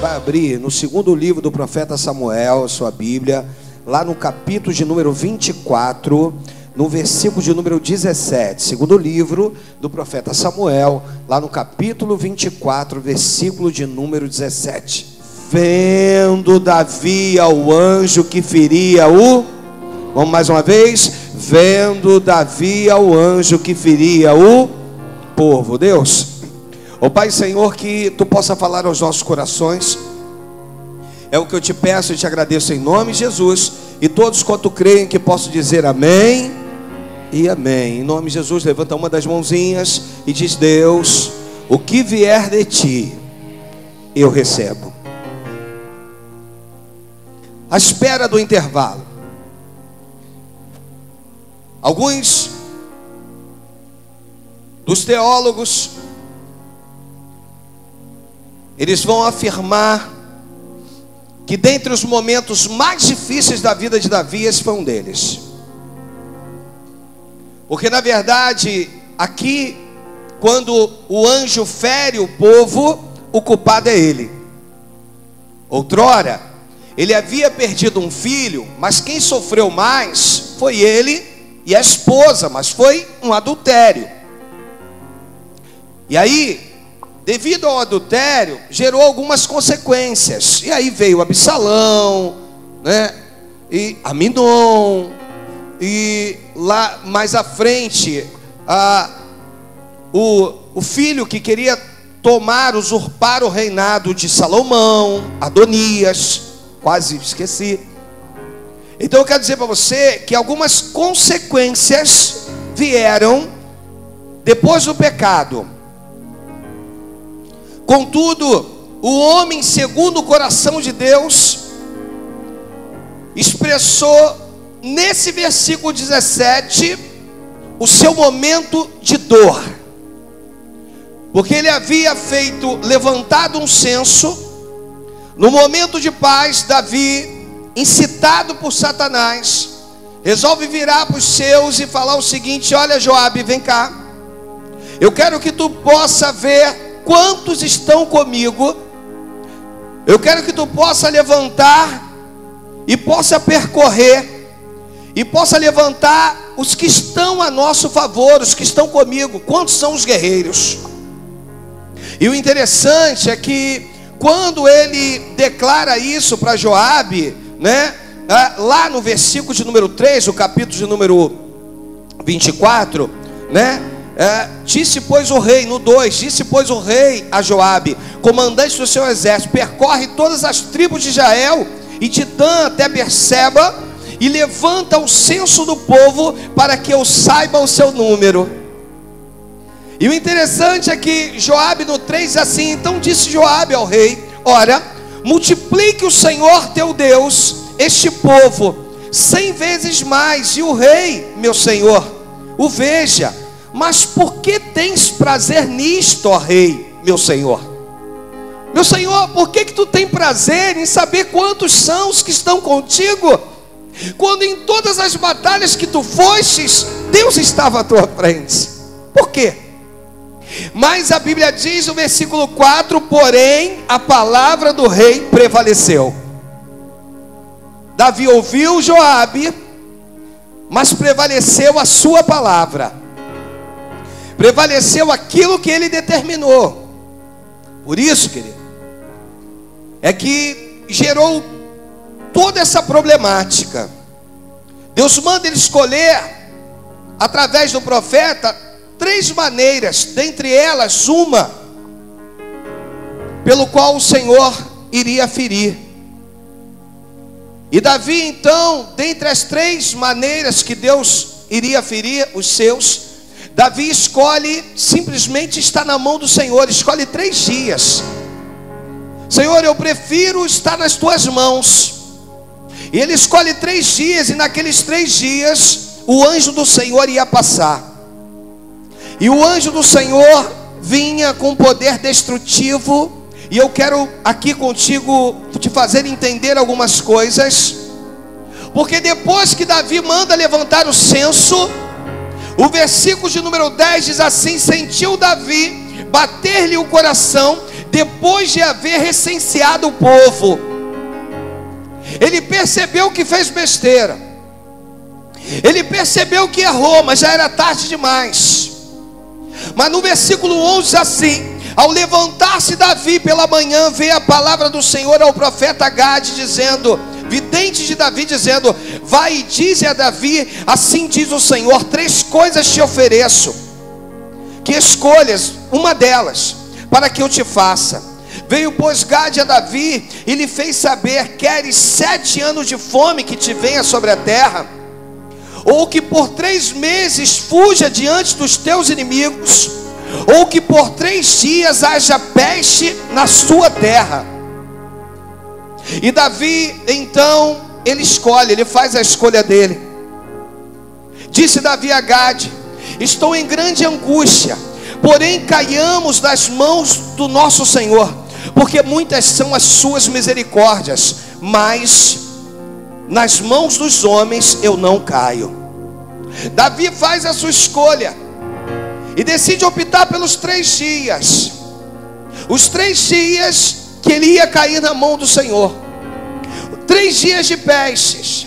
vai abrir no segundo livro do profeta Samuel, a sua Bíblia, lá no capítulo de número 24, no versículo de número 17. Segundo livro do profeta Samuel, lá no capítulo 24, versículo de número 17. Vendo Davi ao anjo que feria o... Vamos mais uma vez. Vendo Davi ao anjo que feria o povo. Deus, ó Pai Senhor, que Tu possa falar aos nossos corações. É o que eu te peço e te agradeço em nome de Jesus. E todos quanto creem que possam dizer amém e amém. Em nome de Jesus, levanta uma das mãozinhas e diz: Deus, o que vier de Ti, eu recebo. À espera do intervalo, alguns dos teólogos, eles vão afirmar que dentre os momentos mais difíceis da vida de Davi, esse foi um deles. Porque na verdade, aqui, quando o anjo fere o povo, o culpado é ele. Outrora, ele havia perdido um filho, mas quem sofreu mais foi ele e a esposa, mas foi um adultério. E aí, devido ao adultério, gerou algumas consequências. E aí veio Absalão, né? E Aminon. E lá mais à frente, o filho que queria usurpar o reinado de Salomão, Adonias, quase esqueci. Então eu quero dizer para você que algumas consequências vieram depois do pecado. Contudo, o homem segundo o coração de Deus expressou nesse versículo 17 o seu momento de dor. Porque ele havia levantado um censo. No momento de paz, Davi, incitado por Satanás, resolve virar para os seus e falar o seguinte: olha, Joabe, vem cá, eu quero que tu possa ver quantos estão comigo. Eu quero que tu possa levantar e possa percorrer e possa levantar os que estão a nosso favor, os que estão comigo. Quantos são os guerreiros? E o interessante é que quando ele declara isso para Joabe, né, lá no versículo de número 3, o capítulo de número 24, né, disse pois o rei, no 2, disse pois o rei a Joabe, comandante do seu exército: percorre todas as tribos de Israel e de Dan até Berseba, e levanta o censo do povo, para que eu saiba o seu número. E o interessante é que Joabe no 3 diz assim: então disse Joabe ao rei: ora, multiplique o Senhor teu Deus este povo 100 vezes mais, e o rei, meu senhor, o veja. Mas por que tens prazer nisto, ó rei, meu senhor? Meu senhor, por que tu tem prazer em saber quantos são os que estão contigo, quando em todas as batalhas que tu fostes, Deus estava à tua frente? Por quê? Mas a Bíblia diz no versículo 4: porém a palavra do rei prevaleceu. Davi ouviu Joabe, mas prevaleceu a sua palavra, prevaleceu aquilo que ele determinou. Por isso, querido, é que gerou toda essa problemática. Deus manda ele escolher, através do profeta, 3 maneiras, dentre elas uma pelo qual o Senhor iria ferir. E Davi então, dentre as 3 maneiras que Deus iria ferir os seus, Davi escolhe simplesmente estar na mão do Senhor. Escolhe 3 dias. Senhor, eu prefiro estar nas tuas mãos. E ele escolhe 3 dias, e naqueles 3 dias o anjo do Senhor ia passar. E o anjo do Senhor vinha com poder destrutivo. E eu quero aqui contigo te fazer entender algumas coisas. Porque depois que Davi manda levantar o censo, o versículo de número 10 diz assim: sentiu Davi bater-lhe o coração, depois de haver recenseado o povo. Ele percebeu que fez besteira, ele percebeu que errou, mas já era tarde demais. Mas no versículo 11 diz assim: ao levantar-se Davi pela manhã, veio a palavra do Senhor ao profeta Gade, dizendo, vidente de Davi, dizendo: vai e dize a Davi, assim diz o Senhor, 3 coisas te ofereço, que escolhas uma delas, para que eu te faça. Veio, pois, Gade a Davi, e lhe fez saber: queres 7 anos de fome que te venha sobre a terra? Ou que por 3 meses fuja diante dos teus inimigos? Ou que por 3 dias haja peste na sua terra? E Davi, então, ele escolhe, ele faz a escolha dele. Disse Davi a Gade: estou em grande angústia, porém caiamos das mãos do nosso Senhor, porque muitas são as suas misericórdias, mas nas mãos dos homens eu não caio. Davi faz a sua escolha e decide optar pelos 3 dias. Os 3 dias que ele ia cair na mão do Senhor. 3 dias de pestes,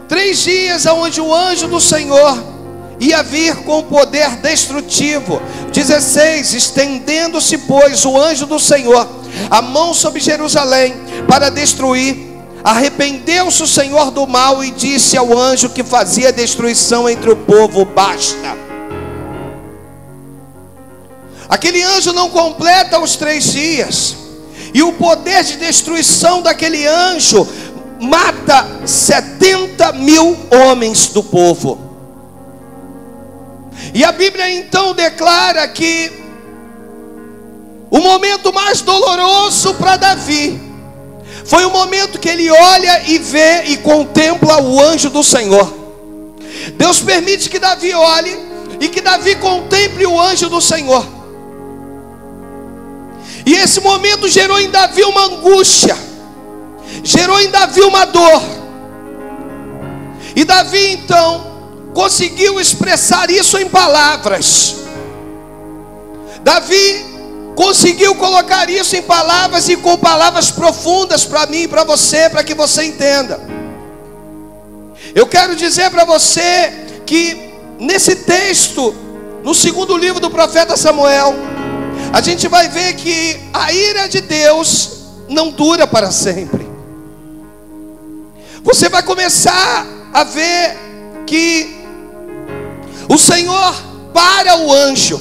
3 dias onde o anjo do Senhor ia vir com poder destrutivo. 16, estendendo-se, pois, o anjo do Senhor a mão sobre Jerusalém para destruir, arrependeu-se o Senhor do mal e disse ao anjo que fazia destruição entre o povo: basta. Aquele anjo não completa os 3 dias, e o poder de destruição daquele anjo mata 70.000 homens do povo. E a Bíblia então declara que o momento mais doloroso para Davi foi o momento que ele olha e vê e contempla o anjo do Senhor. Deus permite que Davi olhe e que Davi contemple o anjo do Senhor. E esse momento gerou em Davi uma angústia, gerou em Davi uma dor. E Davi então conseguiu expressar isso em palavras. Davi conseguiu colocar isso em palavras, e com palavras profundas para mim e para você, para que você entenda. Eu quero dizer para você que nesse texto, no 2º livro do profeta Samuel, a gente vai ver que a ira de Deus não dura para sempre. Você vai começar a ver que o Senhor para o anjo.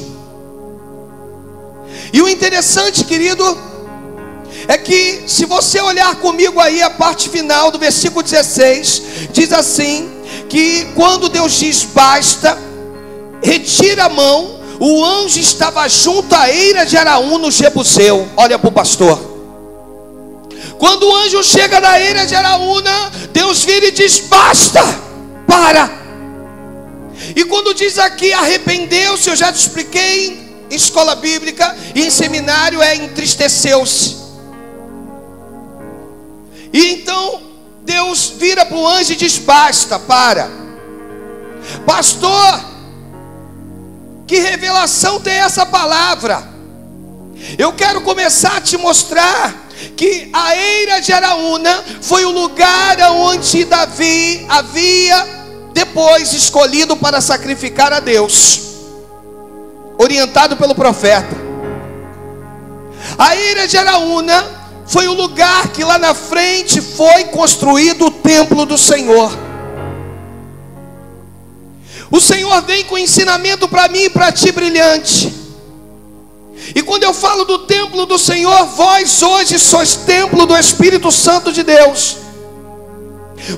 E o interessante, querido, é que se você olhar comigo aí a parte final do versículo 16, diz assim, que quando Deus diz basta, retira a mão, o anjo estava junto à eira de Araúna no Jebuseu. Olha para o pastor. Quando o anjo chega na eira de Araúna, Deus vira e diz basta, para. E quando diz aqui arrependeu-se, eu já te expliquei em escola bíblica e em seminário, é entristeceu-se. E então Deus vira para o anjo e diz basta, para. Pastor, que revelação tem essa palavra? Eu quero começar a te mostrar que a eira de Araúna foi o lugar onde Davi havia depois escolhido para sacrificar a Deus, orientado pelo profeta. A eira de Araúna foi o lugar que lá na frente foi construído o templo do Senhor. O Senhor vem com ensinamento para mim e para ti brilhante. E quando eu falo do templo do Senhor, vós hoje sois templo do Espírito Santo de Deus.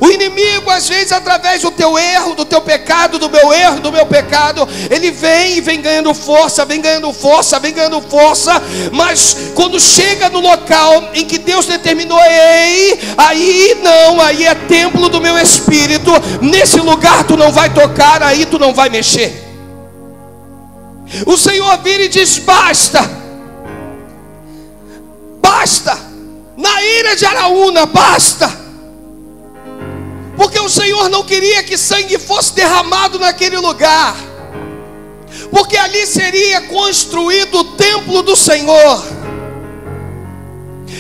O inimigo, às vezes, através do teu erro, do teu pecado, do meu erro, do meu pecado, ele vem e vem ganhando força, vem ganhando força, vem ganhando força. Mas quando chega no local em que Deus determinou, ei, aí não, aí é templo do meu Espírito, nesse lugar tu não vai tocar, aí tu não vai mexer. O Senhor vira e diz basta, basta, na ira de Araúna, basta. Porque o Senhor não queria que sangue fosse derramado naquele lugar. porque ali seria construído o templo do Senhor.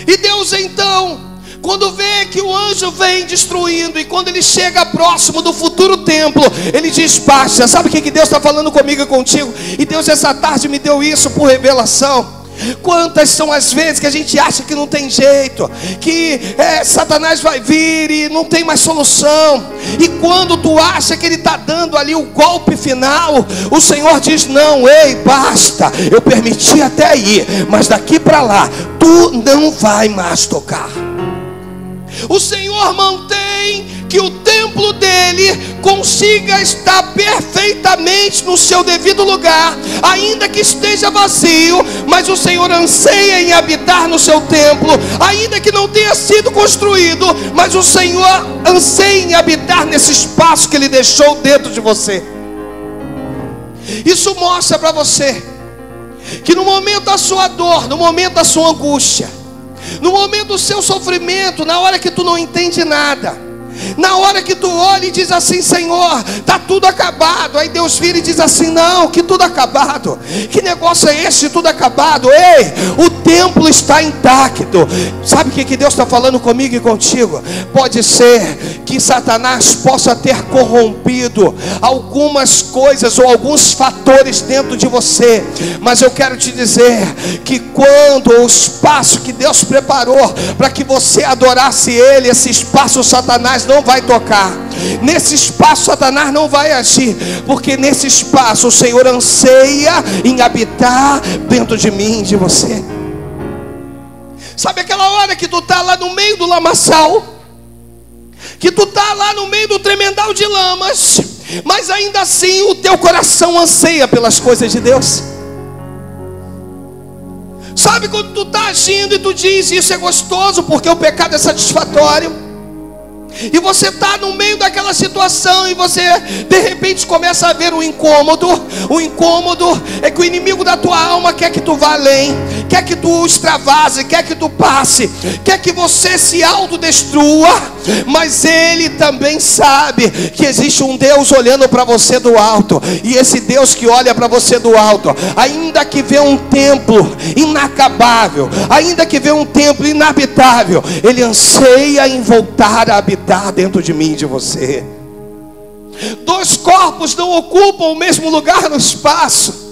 E Deus então, quando vê que o anjo vem destruindo, e quando ele chega próximo do futuro templo, ele diz: basta. Sabe o que Deus está falando comigo e contigo? E Deus essa tarde me deu isso por revelação. Quantas são as vezes que a gente acha que não tem jeito, que Satanás vai vir e não tem mais solução, e quando tu acha que ele está dando ali o golpe final, o Senhor diz: não, ei, basta, eu permiti até aí, mas daqui para lá, tu não vai mais tocar. O Senhor mantém que o templo dele consiga estar perfeitamente no seu devido lugar, ainda que esteja vazio, mas o Senhor anseia em habitar no seu templo, ainda que não tenha sido construído, mas o Senhor anseia em habitar nesse espaço que ele deixou dentro de você. Isso mostra para você que no momento da sua dor, no momento da sua angústia, no momento do seu sofrimento, na hora que tu não entende nada, na hora que tu olha e diz assim: Senhor, está tudo acabado. Aí Deus vira e diz assim: não, que tudo acabado? Que negócio é esse de tudo acabado? Ei, o templo está intacto. Sabe o que Deus está falando comigo e contigo? Pode ser que Satanás possa ter corrompido algumas coisas ou alguns fatores dentro de você, mas eu quero te dizer que quando o espaço que Deus preparou para que você adorasse Ele, esse espaço Satanás não vai tocar. Nesse espaço Satanás não vai agir, porque nesse espaço o Senhor anseia em habitar dentro de mim, de você. Sabe aquela hora que tu está lá no meio do lamaçal, que tu está lá no meio do tremendal de lamas, mas ainda assim o teu coração anseia pelas coisas de Deus? Sabe quando tu está agindo e tu diz: isso é gostoso porque o pecado é satisfatório, e você está no meio daquela situação e você de repente começa a ver um incômodo. O incômodo é que o inimigo da tua alma quer que tu vá além, quer que tu extravase, quer que tu passe, quer que você se autodestrua, mas ele também sabe que existe um Deus olhando para você do alto, e esse Deus que olha para você do alto, ainda que vê um templo inacabável, ainda que vê um templo inabitável, ele anseia em voltar a habitar dentro de mim e de você. Dois corpos não ocupam o mesmo lugar no espaço.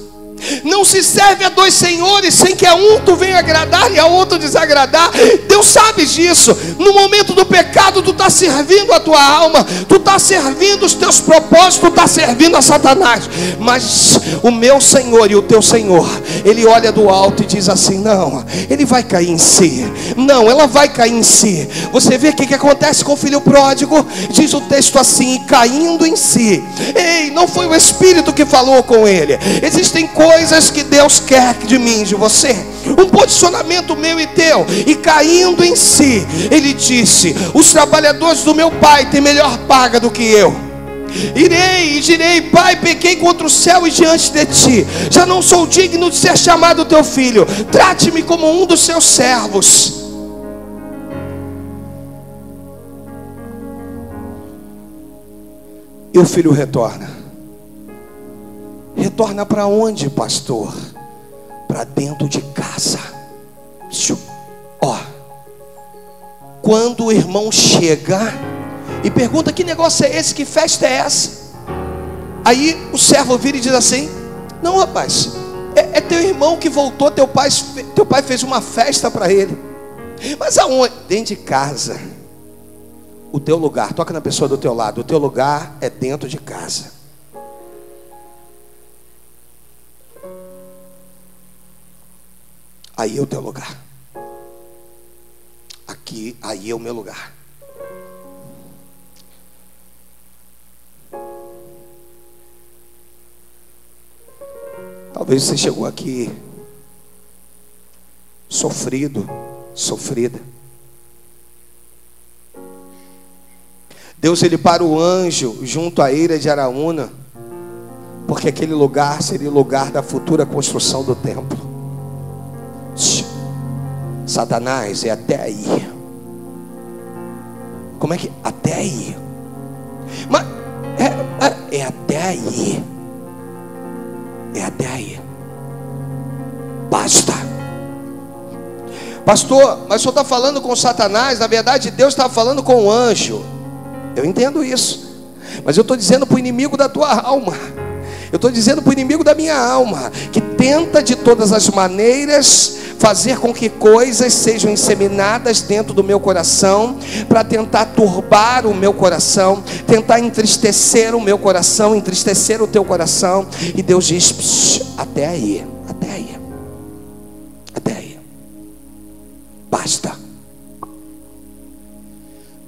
Não se serve a dois senhores sem que a um tu venha agradar e a outro desagradar. Deus sabe disso. No momento do pecado tu está servindo a tua alma, tu está servindo os teus propósitos, tu está servindo a Satanás. Mas o meu Senhor e o teu Senhor, Ele olha do alto e diz assim: não, ele vai cair em si. Não, ela vai cair em si. Você vê o que acontece com o filho pródigo? Diz o texto assim: caindo em si. Ei, não foi o Espírito que falou com ele. Existem coisas que Deus quer de mim, de você, um posicionamento meu e teu, e caindo em si, ele disse: os trabalhadores do meu pai têm melhor paga do que eu. Irei e direi: Pai, pequei contra o céu e diante de ti, já não sou digno de ser chamado teu filho, trate-me como um dos seus servos. E o filho retorna. Retorna para onde, pastor? Para dentro de casa. Ó, quando o irmão chega e pergunta: que negócio é esse? Que festa é essa? Aí o servo vira e diz assim: não, rapaz, é teu irmão que voltou, teu pai fez uma festa para ele. Mas aonde? Dentro de casa. O teu lugar, toca na pessoa do teu lado, o teu lugar é dentro de casa. Aí é o teu lugar. Aqui, aí é o meu lugar. Talvez você chegou aqui sofrido, sofrida. Deus, ele para o anjo junto à eira de Araúna, porque aquele lugar seria o lugar da futura construção do templo. Satanás, é até aí. Como é que? Até aí. Mas é até aí. É até aí. Basta. Pastor, mas o senhor está falando com Satanás? Na verdade, Deus está falando com o anjo. Eu entendo isso, mas eu estou dizendo para o inimigo da tua alma. Eu estou dizendo para o inimigo da minha alma, que tenta de todas as maneiras fazer com que coisas sejam inseminadas dentro do meu coração, para tentar turbar o meu coração, tentar entristecer o meu coração, entristecer o teu coração. E Deus diz: até aí, até aí, até aí, basta.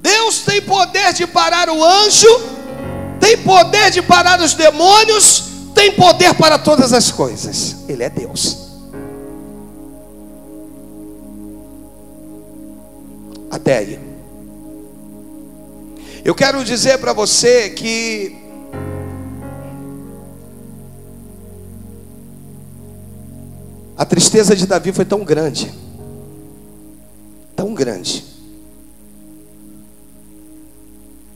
Deus tem poder de parar o anjo, tem poder de parar os demônios, tem poder para todas as coisas. Ele é Deus. Até aí. Eu quero dizer para você que a tristeza de Davi foi tão grande,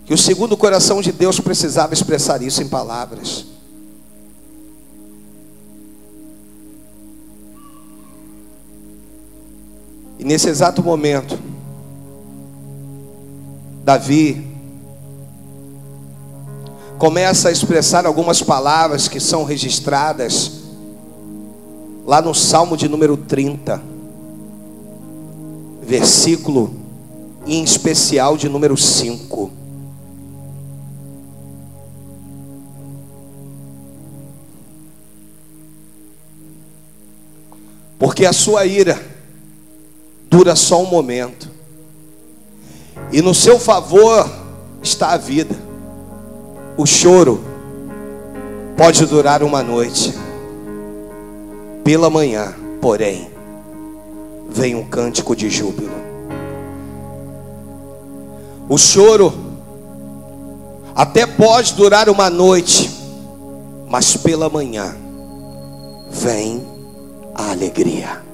que o segundo coração de Deus precisava expressar isso em palavras. E nesse exato momento, Davi começa a expressar algumas palavras que são registradas lá no Salmo de número 30, versículo em especial de número 5. Porque a sua ira dura só um momento, e no seu favor está a vida. O choro pode durar uma noite, pela manhã, porém, vem um cântico de júbilo. O choro até pode durar uma noite, mas pela manhã vem a alegria.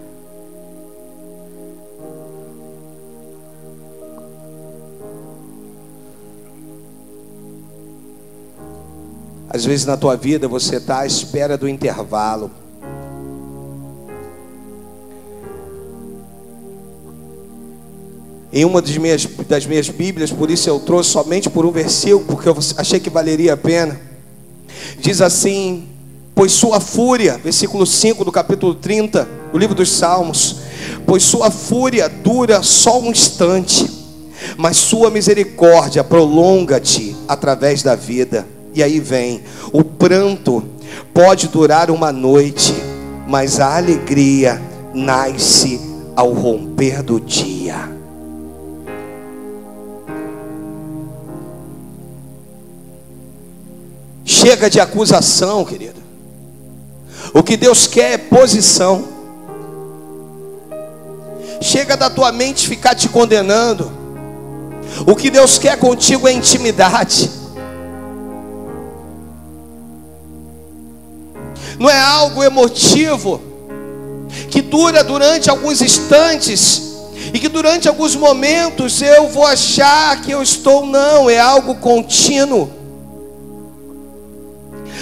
Às vezes na tua vida você está à espera do intervalo. Em uma das minhas Bíblias, por isso eu trouxe somente por um versículo, porque eu achei que valeria a pena. Diz assim: pois sua fúria, versículo 5 do capítulo 30, do livro dos Salmos, pois sua fúria dura só um instante, mas sua misericórdia prolonga-te através da vida. E aí vem: o pranto pode durar uma noite, mas a alegria nasce ao romper do dia. Chega de acusação, querido. O que Deus quer é posição. Chega da tua mente ficar te condenando. O que Deus quer contigo é intimidade. Não é algo emotivo, que dura durante alguns instantes, e que durante alguns momentos eu vou achar que eu estou. Não, é algo contínuo.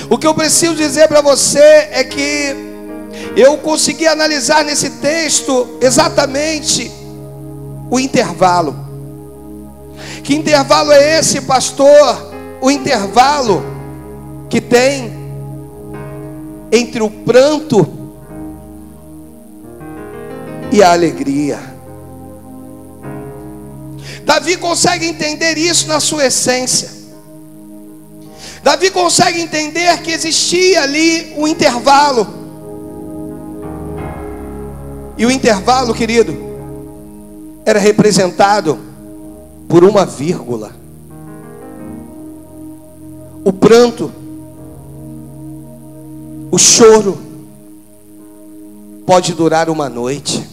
O que eu preciso dizer para você é que eu consegui analisar nesse texto exatamente o intervalo. Que intervalo é esse, pastor? O intervalo que tem entre o pranto e a alegria. Davi consegue entender isso na sua essência. Davi consegue entender que existia ali um intervalo. E o intervalo, querido, era representado por uma vírgula. O pranto, o choro pode durar uma noite,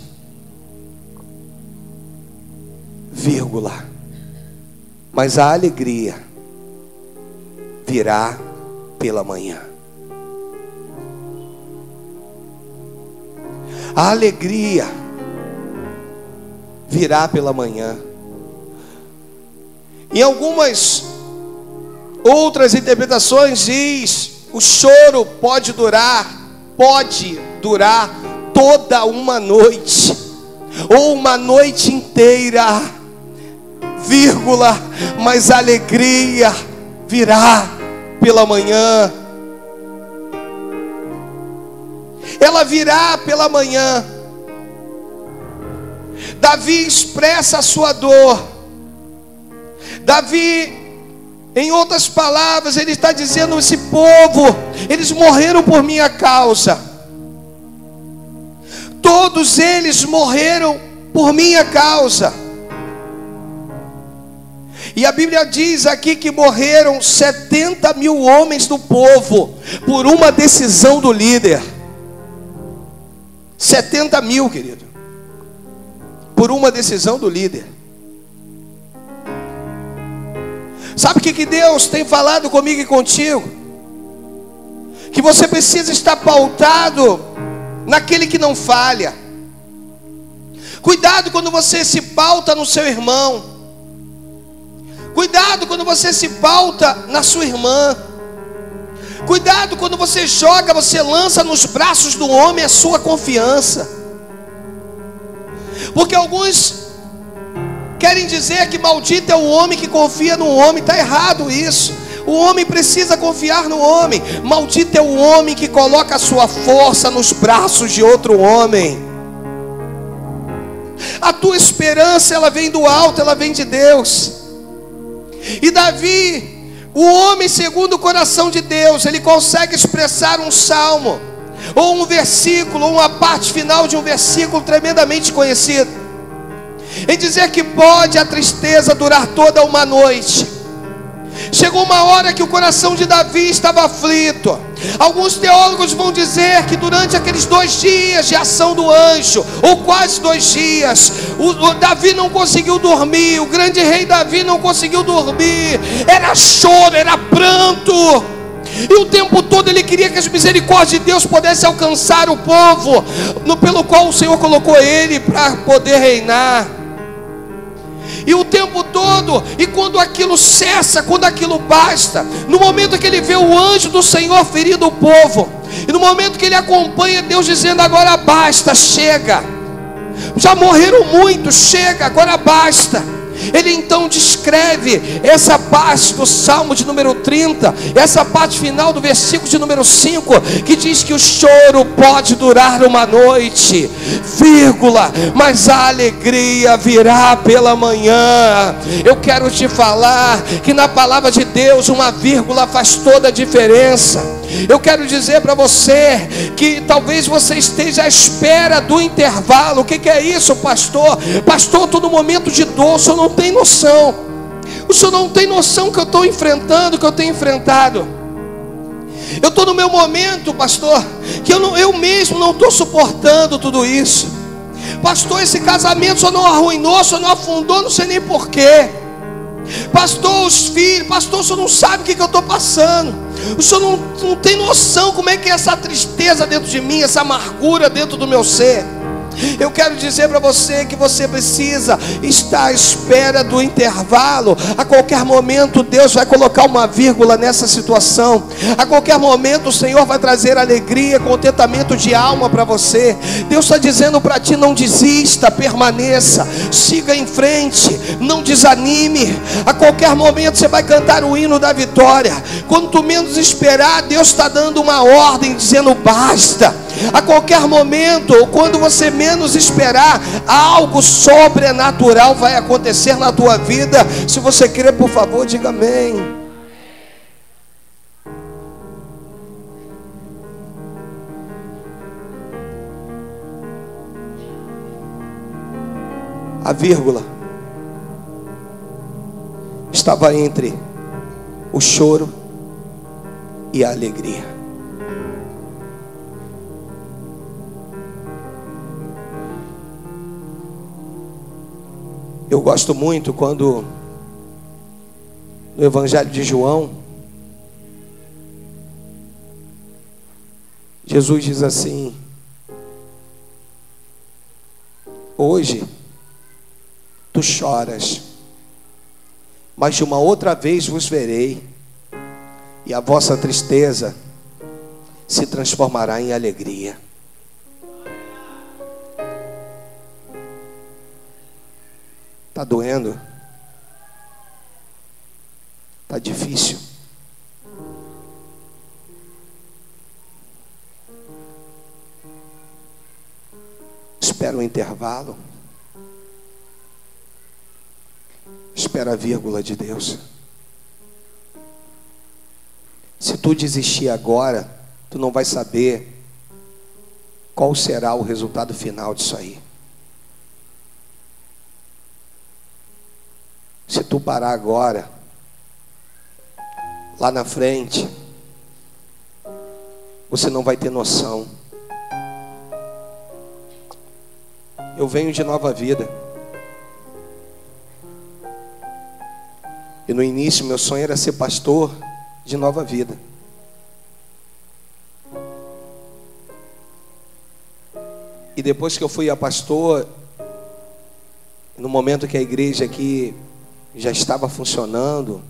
vírgula, mas a alegria virá pela manhã. A alegria virá pela manhã. Em algumas outras interpretações diz: o choro pode durar pode durar toda uma noite, ou uma noite inteira, vírgula, mas a alegria virá pela manhã. Ela virá pela manhã. Davi expressa a sua dor. Davi, em outras palavras, ele está dizendo: esse povo, eles morreram por minha causa. Todos eles morreram por minha causa. E a Bíblia diz aqui que morreram 70 mil homens do povo por uma decisão do líder. 70 mil, querido, por uma decisão do líder. Sabe o que Deus tem falado comigo e contigo? Que você precisa estar pautado naquele que não falha. Cuidado quando você se pauta no seu irmão. Cuidado quando você se pauta na sua irmã. Cuidado quando você joga, você lança nos braços do homem a sua confiança. Porque alguns querem dizer que maldito é o homem que confia no homem. Está errado isso. O homem precisa confiar no homem. Maldito é o homem que coloca a sua força nos braços de outro homem. A tua esperança, ela vem do alto, ela vem de Deus. E Davi, o homem segundo o coração de Deus, ele consegue expressar um salmo, ou um versículo, ou uma parte final de um versículo tremendamente conhecido, em dizer que pode a tristeza durar toda uma noite. Chegou uma hora que o coração de Davi estava aflito. Alguns teólogos vão dizer que durante aqueles 2 dias de ação do anjo, ou quase 2 dias, o Davi não conseguiu dormir. O grande rei Davi não conseguiu dormir. Era choro, era pranto. E o tempo todo ele queria que as misericórdias de Deus pudessem alcançar o povo pelo qual o Senhor colocou ele para poder reinar. E o tempo todo, e quando aquilo cessa, quando aquilo basta, no momento que ele vê o anjo do Senhor ferindo o povo, e no momento que ele acompanha Deus dizendo: agora basta, chega, já morreram muitos, chega, agora basta. Ele então descreve essa parte do Salmo de número 30, essa parte final do versículo de número 5, que diz que o choro pode durar uma noite, vírgula, mas a alegria virá pela manhã. Eu quero te falar que na palavra de Deus uma vírgula faz toda a diferença. Eu quero dizer para você que talvez você esteja à espera do intervalo. O que é isso, pastor? Pastor, todo momento de dor, o senhor não tem noção. O senhor não tem noção que eu estou enfrentando, que eu tenho enfrentado. Eu estou no meu momento, pastor, que eu mesmo não estou suportando tudo isso. Pastor, esse casamento só não arruinou, só não afundou, não sei nem porquê. Pastor, os filhos, pastor, o senhor não sabe o que eu estou passando. O senhor não tem noção como é que é essa tristeza dentro de mim, essa amargura dentro do meu ser. Eu quero dizer para você que você precisa estar à espera do intervalo. A qualquer momento Deus vai colocar uma vírgula nessa situação. A qualquer momento o Senhor vai trazer alegria, contentamento de alma para você. Deus está dizendo para ti: não desista, permaneça, siga em frente, não desanime. A qualquer momento você vai cantar o hino da vitória. Quando tu menos esperar, Deus está dando uma ordem dizendo: basta. A qualquer momento, ou quando você menos esperar, algo sobrenatural vai acontecer na tua vida. Se você crer, por favor, diga amém. A vírgula estava entre o choro e a alegria. Eu gosto muito quando no Evangelho de João, Jesus diz assim: hoje tu choras, mas de uma outra vez vos verei, e a vossa tristeza se transformará em alegria. Está doendo? Está difícil? Espera um intervalo. Espera a vírgula de Deus. Se tu desistir agora, tu não vai saber qual será o resultado final disso aí. Se tu parar agora, lá na frente, você não vai ter noção. Eu venho de Nova Vida. E no início meu sonho era ser pastor de Nova Vida. E depois que eu fui a pastor, no momento que a igreja aqui já estava funcionando,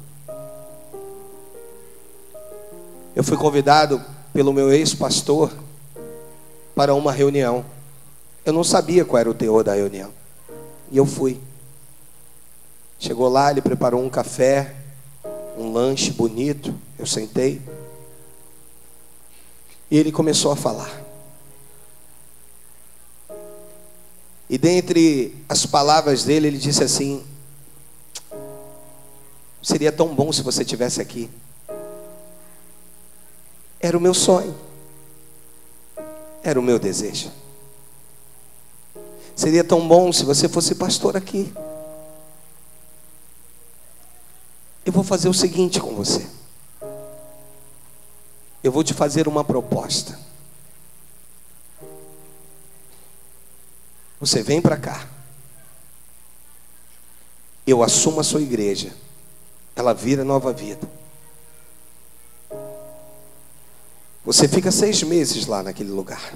eu fui convidado pelo meu ex-pastor para uma reunião. Eu não sabia qual era o teor da reunião. E eu fui. Chegou lá, ele preparou um café, um lanche bonito. Eu sentei. E ele começou a falar. E dentre as palavras dele, ele disse assim: seria tão bom se você estivesse aqui. Era o meu sonho. Era o meu desejo. Seria tão bom se você fosse pastor aqui. Eu vou fazer o seguinte com você. Eu vou te fazer uma proposta. Você vem para cá. Eu assumo a sua igreja. Ela vira Nova Vida. Você fica 6 meses lá naquele lugar.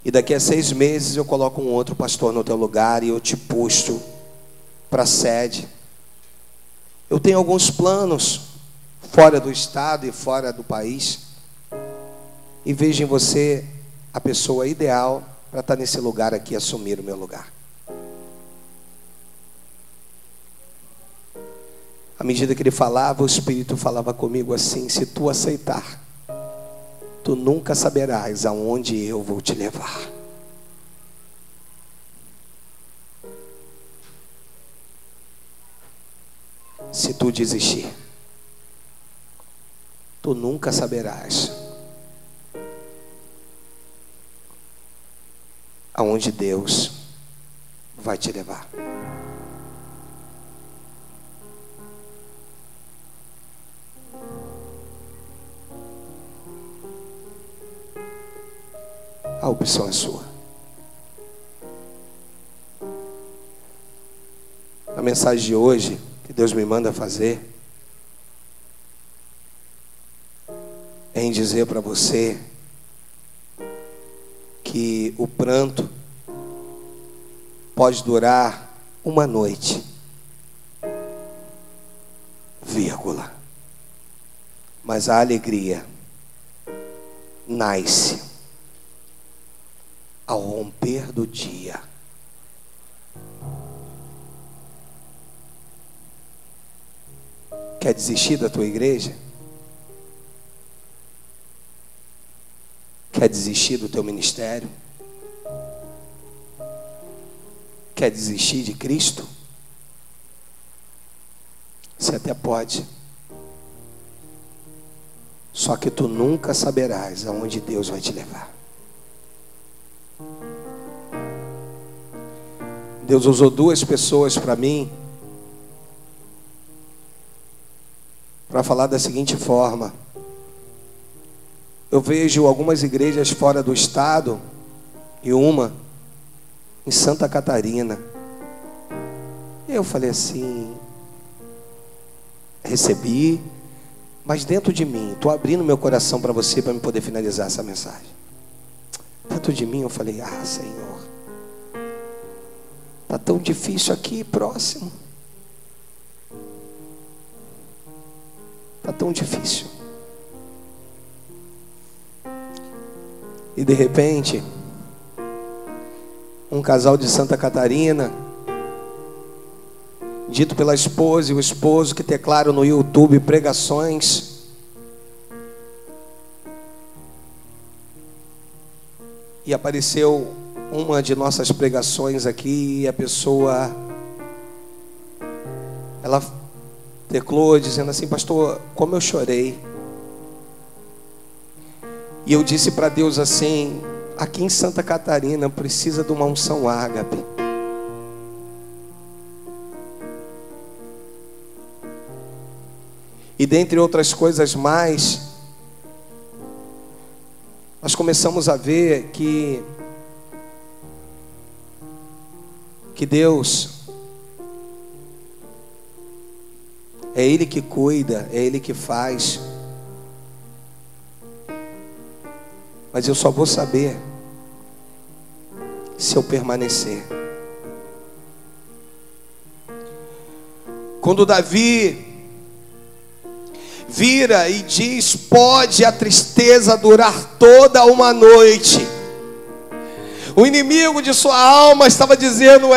E daqui a 6 meses eu coloco um outro pastor no teu lugar e eu te puxo para a sede. Eu tenho alguns planos fora do estado e fora do país. E vejo em você a pessoa ideal para estar nesse lugar aqui, assumir o meu lugar. À medida que ele falava, o Espírito falava comigo assim: se tu aceitar, tu nunca saberás aonde eu vou te levar. Se tu desistir, tu nunca saberás aonde Deus vai te levar. A opção é sua. A mensagem de hoje que Deus me manda fazer é em dizer para você que o pranto pode durar uma noite, vírgula, mas a alegria nasce ao romper do dia. Quer desistir da tua igreja? Quer desistir do teu ministério? Quer desistir de Cristo? Você até pode. Só que tu nunca saberás aonde Deus vai te levar. Deus usou 2 pessoas para mim, para falar da seguinte forma: eu vejo algumas igrejas fora do estado e uma em Santa Catarina. Eu falei assim, recebi, mas dentro de mim, estou abrindo meu coração para você, para me poder finalizar essa mensagem. Dentro de mim eu falei: ah, Senhor, está tão difícil aqui próximo. Está tão difícil. E de repente, um casal de Santa Catarina, dito pela esposa e o esposo, que declaram no YouTube pregações, e apareceu uma de nossas pregações aqui, e a pessoa, ela declarou dizendo assim: pastor, como eu chorei. E eu disse para Deus assim: aqui em Santa Catarina precisa de uma unção ágape. E dentre outras coisas mais, nós começamos a ver que Deus é Ele que cuida, é Ele que faz. Mas eu só vou saber se eu permanecer. Quando Davi vira e diz: pode a tristeza durar toda uma noite, o inimigo de sua alma estava dizendo: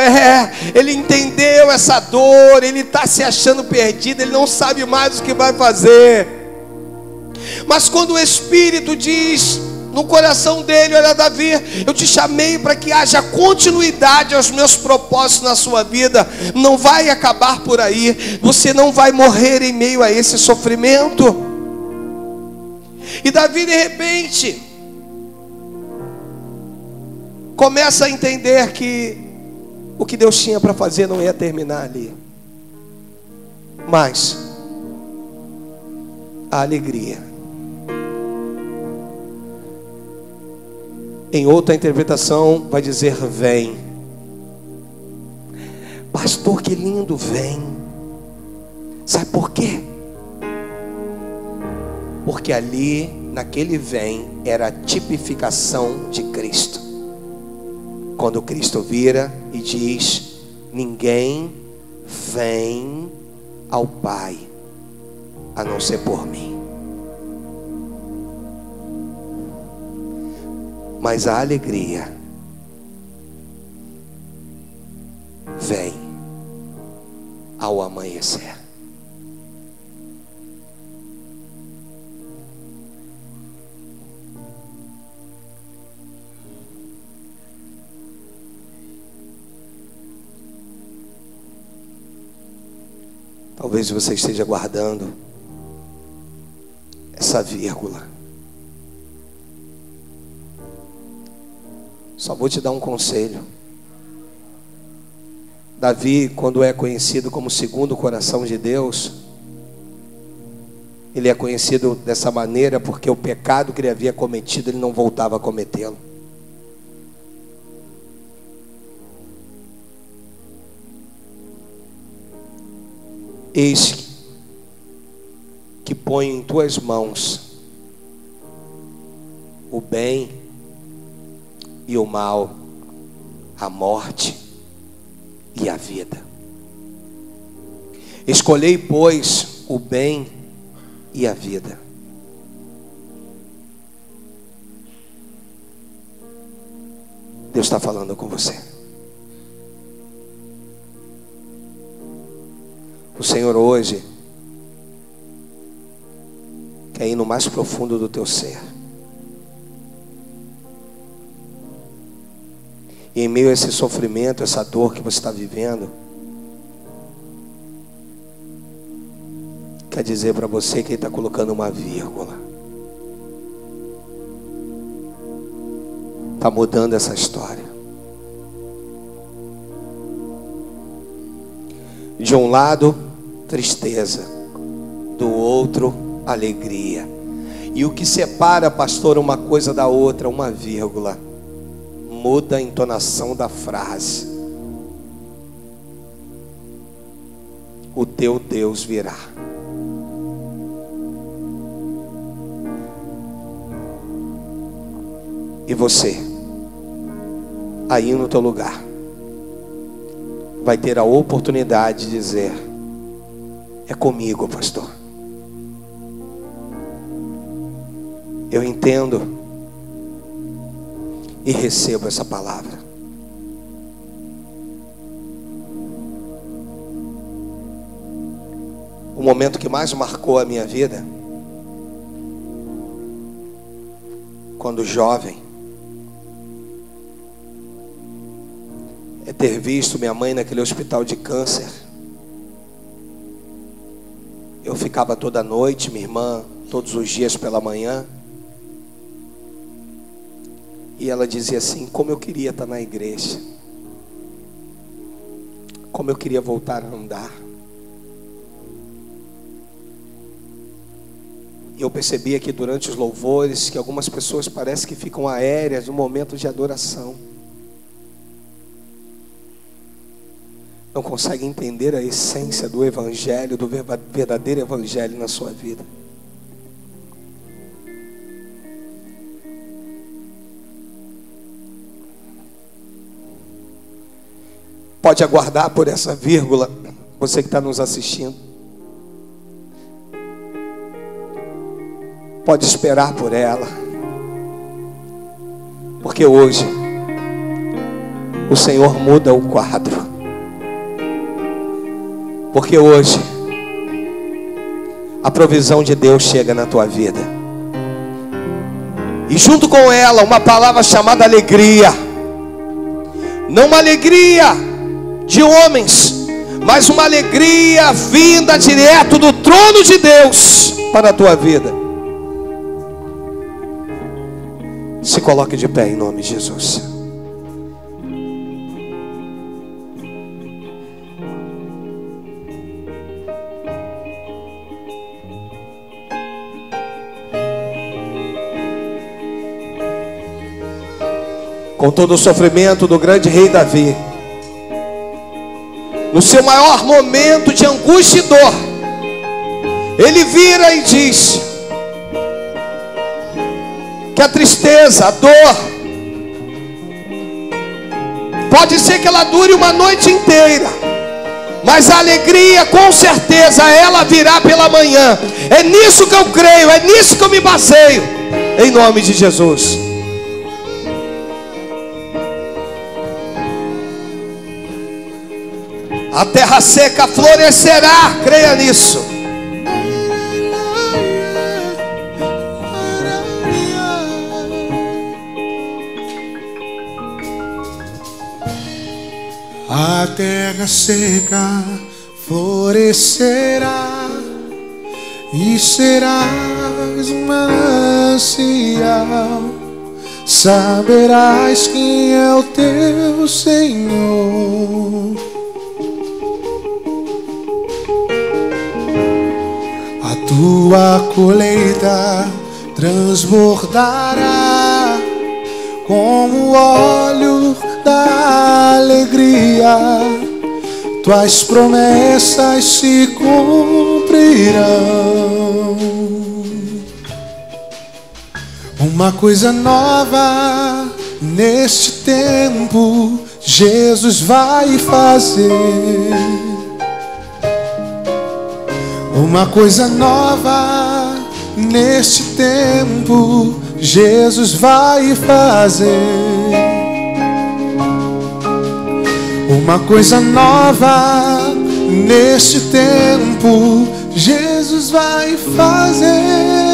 ele entendeu essa dor, ele está se achando perdido, ele não sabe mais o que vai fazer. Mas quando o Espírito diz no coração dele: olha, Davi, eu te chamei para que haja continuidade aos meus propósitos na sua vida, não vai acabar por aí, você não vai morrer em meio a esse sofrimento. E Davi, de repente, começa a entender que o que Deus tinha para fazer não ia terminar ali, mas a alegria. Em outra interpretação vai dizer: vem. Pastor, que lindo, vem. Sabe por quê? Porque ali, naquele vem, era a tipificação de Cristo. Quando Cristo vira e diz: ninguém vem ao Pai a não ser por mim. Mas a alegria vem ao amanhecer. Talvez você esteja guardando essa vírgula. Só vou te dar um conselho. Davi, quando é conhecido como segundo o coração de Deus, ele é conhecido dessa maneira porque o pecado que ele havia cometido, ele não voltava a cometê-lo. Eis que ponho em tuas mãos o bem e o mal, a morte e a vida. Escolhei, pois, o bem e a vida. Deus está falando com você. O Senhor hoje quer ir no mais profundo do teu ser. E em meio a esse sofrimento, essa dor que você está vivendo, quer dizer para você que Ele está colocando uma vírgula. Está mudando essa história. De um lado, tristeza. Do outro, alegria. E o que separa, pastor, uma coisa da outra, uma vírgula. Muda a entonação da frase. O teu Deus virá. E você, aí no teu lugar, vai ter a oportunidade de dizer: é comigo, pastor. Eu entendo e recebo essa palavra. O momento que mais marcou a minha vida, quando jovem, é ter visto minha mãe naquele hospital de câncer. Eu ficava toda noite, minha irmã todos os dias pela manhã, e ela dizia assim: como eu queria estar na igreja, como eu queria voltar a andar. E eu percebia que durante os louvores, que algumas pessoas parecem que ficam aéreas no momento de adoração, não conseguem entender a essência do evangelho, do verdadeiro evangelho na sua vida. Pode aguardar por essa vírgula, você que está nos assistindo. Pode esperar por ela, porque hoje o Senhor muda o quadro, porque hoje a provisão de Deus chega na tua vida, e junto com ela uma palavra chamada alegria. Não uma alegria de homens, mas uma alegria vinda direto do trono de Deus para a tua vida. Se coloque de pé em nome de Jesus. Com todo o sofrimento do grande rei Davi, no seu maior momento de angústia e dor, ele vira e diz que a tristeza, a dor, pode ser que ela dure uma noite inteira, mas a alegria, com certeza, ela virá pela manhã. É nisso que eu creio, é nisso que eu me baseio, em nome de Jesus. A terra seca florescerá, creia nisso. A terra seca florescerá e serás um manancial. Saberás quem é o teu Senhor. A tua colheita transbordará como o óleo da alegria. Tuas promessas se cumprirão. Uma coisa nova neste tempo Jesus vai fazer. Uma coisa nova neste tempo Jesus vai fazer. Uma coisa nova neste tempo Jesus vai fazer.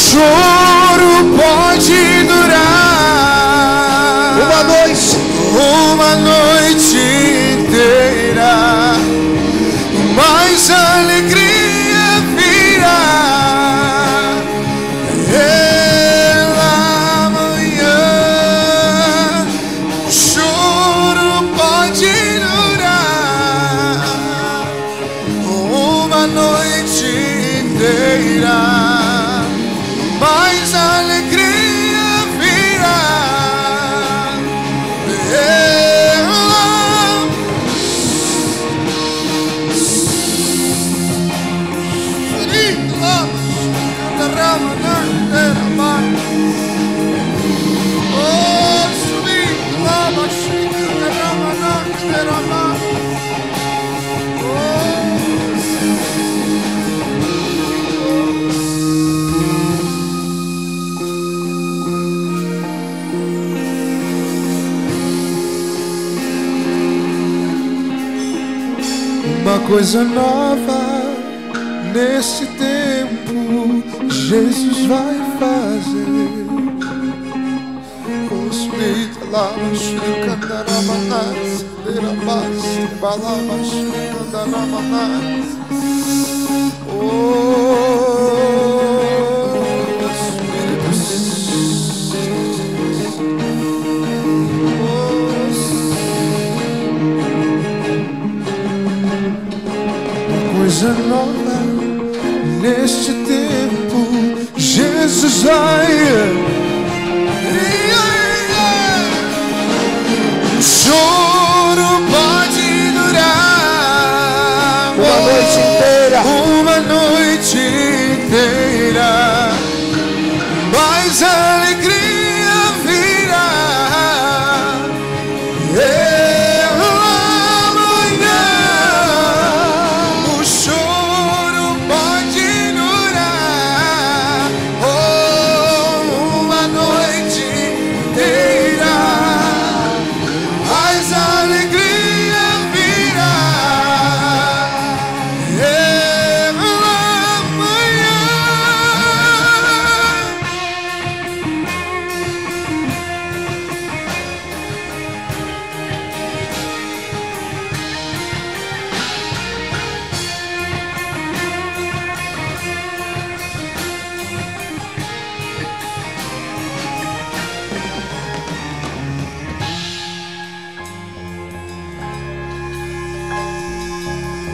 choro pode durar uma noite inteira, mas a alegria virá pela manhã. O choro pode durar uma noite inteira, mas a alegria virá uma coisa nova nesse tempo Jesus vai fazer. Os mitlamas candaramanas, derabas, balamas candaramanas. Coisa nova neste tempo Jesus vai. O choro pode durar uma noite inteira, mas a alegria virá amanhã. O choro pode durar uma noite inteira, mas a alegria virá amanhã.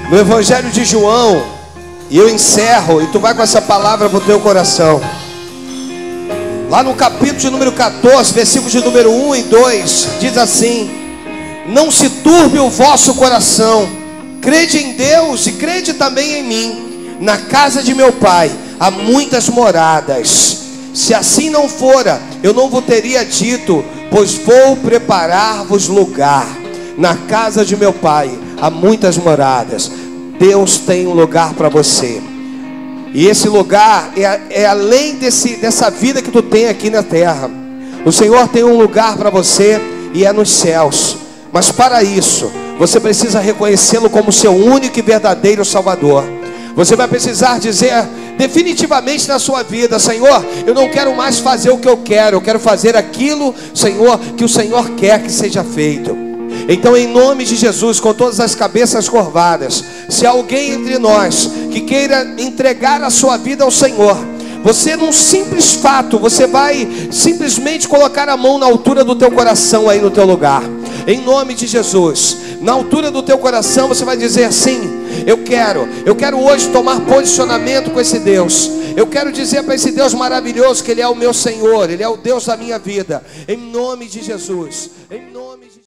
No Evangelho de João, e eu encerro, e tu vai com essa palavra para o teu coração. Lá no capítulo de número 14, versículos de número 1 e 2, diz assim: não se turbe o vosso coração, crede em Deus e crede também em mim. Na casa de meu pai há muitas moradas. Se assim não fora, eu não vos teria dito, pois vou preparar-vos lugar. Na casa de meu pai há muitas moradas. Deus tem um lugar para você. E esse lugar é além dessa vida que tu tem aqui na terra. O Senhor tem um lugar para você e é nos céus. Mas para isso, você precisa reconhecê-lo como seu único e verdadeiro Salvador. Você vai precisar dizer definitivamente na sua vida: Senhor, eu não quero mais fazer o que eu quero fazer aquilo, Senhor, que o Senhor quer que seja feito. Então, em nome de Jesus, com todas as cabeças curvadas, se há alguém entre nós que queira entregar a sua vida ao Senhor, você num simples fato, você vai simplesmente colocar a mão na altura do teu coração aí no teu lugar. Em nome de Jesus, na altura do teu coração você vai dizer assim: eu quero hoje tomar posicionamento com esse Deus. Eu quero dizer para esse Deus maravilhoso que Ele é o meu Senhor, Ele é o Deus da minha vida. Em nome de Jesus, em nome de